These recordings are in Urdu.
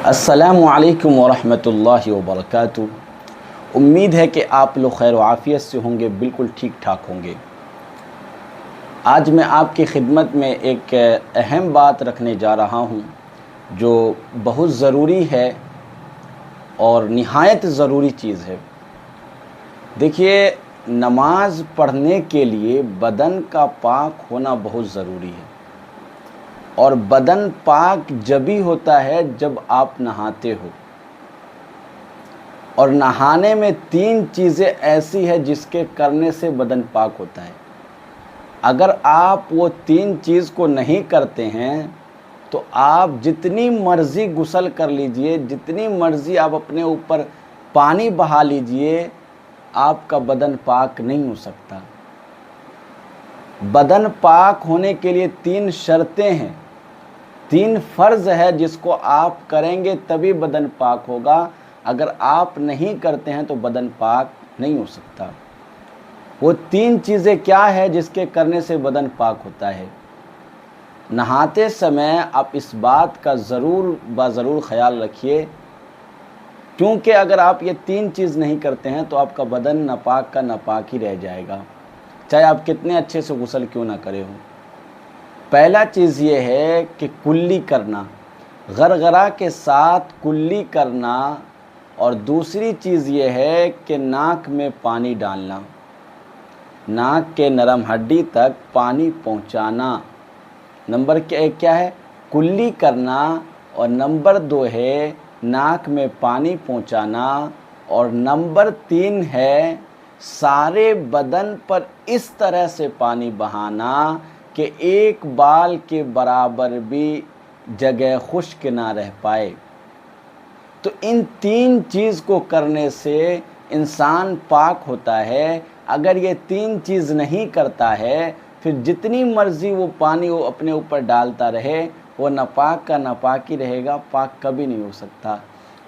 السلام علیکم ورحمۃ اللہ وبرکاتہ۔ امید ہے کہ آپ لوگ خیر و عافیت سے ہوں گے، بالکل ٹھیک ٹھاک ہوں گے۔ آج میں آپ کی خدمت میں ایک اہم بات رکھنے جا رہا ہوں جو بہت ضروری ہے اور نہایت ضروری چیز ہے۔ دیکھیے، نماز پڑھنے کے لیے بدن کا پاک ہونا بہت ضروری ہے، اور بدن پاک جب ہی ہوتا ہے جب آپ نہاتے ہو۔ اور نہانے میں 3 چیزیں ایسی ہیں جس کے کرنے سے بدن پاک ہوتا ہے۔ اگر آپ وہ 3 چیز کو نہیں کرتے ہیں تو آپ جتنی مرضی غسل کر لیجئے، جتنی مرضی آپ اپنے اوپر پانی بہا لیجئے، آپ کا بدن پاک نہیں ہو سکتا۔ بدن پاک ہونے کے لیے 3 شرطیں ہیں، 3 فرض ہے جس کو آپ کریں گے تبھی بدن پاک ہوگا۔ اگر آپ نہیں کرتے ہیں تو بدن پاک نہیں ہو سکتا۔ وہ 3 چیزیں کیا ہے جس کے کرنے سے بدن پاک ہوتا ہے؟ نہاتے سمے آپ اس بات کا ضرور خیال رکھیے، کیونکہ اگر آپ یہ 3 چیز نہیں کرتے ہیں تو آپ کا بدن ناپاک کا ناپاک ہی رہ جائے گا، چاہے آپ کتنے اچھے سے غسل کیوں نہ کرے ہو۔ پہلا چیز یہ ہے کہ کلی کرنا، غرغرہ کے ساتھ کلی کرنا، اور دوسری چیز یہ ہے کہ ناک میں پانی ڈالنا، ناک کے نرم ہڈی تک پانی پہنچانا۔ نمبر 1 کیا ہے؟ کلی کرنا، اور نمبر 2 ہے ناک میں پانی پہنچانا، اور نمبر 3 ہے سارے بدن پر اس طرح سے پانی بہانا کہ ایک بال کے برابر بھی جگہ خشک نہ رہ پائے۔ تو ان 3 چیز کو کرنے سے انسان پاک ہوتا ہے۔ اگر یہ 3 چیز نہیں کرتا ہے، پھر جتنی مرضی وہ پانی وہ اپنے اوپر ڈالتا رہے، وہ ناپاک کا ناپاک ہی رہے گا، پاک کبھی نہیں ہو سکتا۔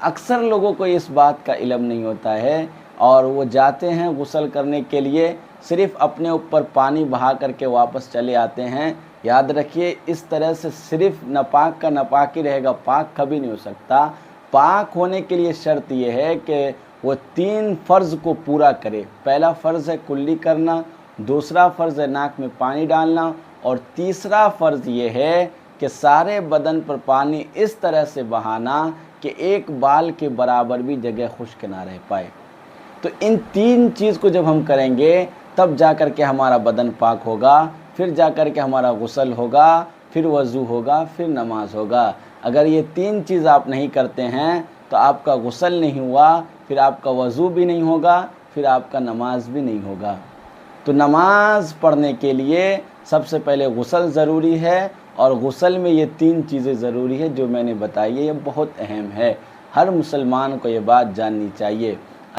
اکثر لوگوں کو اس بات کا علم نہیں ہوتا ہے، اور وہ جاتے ہیں غسل کرنے کے لیے، صرف اپنے اوپر پانی بہا کر کے واپس چلے آتے ہیں۔ یاد رکھیے، اس طرح سے صرف ناپاک کا ناپاک ہی رہے گا، پاک کبھی نہیں ہو سکتا۔ پاک ہونے کے لیے شرط یہ ہے کہ وہ 3 فرض کو پورا کرے۔ پہلا فرض ہے کلی کرنا، دوسرا فرض ہے ناک میں پانی ڈالنا، اور تیسرا فرض یہ ہے کہ سارے بدن پر پانی اس طرح سے بہانا کہ ایک بال کے برابر بھی جگہ خشک نہ رہ پائے۔ تو ان 3 چیز کو جب ہم کریں گے تب جا کر کے ہمارا بدن پاک ہوگا، پھر جا کر کے ہمارا غسل ہوگا، پھر وضو ہوگا، پھر نماز ہوگا۔ اگر یہ 3 چیز آپ نہیں کرتے ہیں تو آپ کا غسل نہیں ہوا، پھر آپ کا وضو بھی نہیں ہوگا، پھر آپ کا نماز بھی نہیں ہوگا۔ تو نماز پڑھنے کے لیے سب سے پہلے غسل ضروری ہے، اور غسل میں یہ 3 چیزیں ضروری ہے جو میں نے بتائی ہے، یہ بہت اہم ہے۔ ہر مسلمان کو یہ بات جاننی چاہیے۔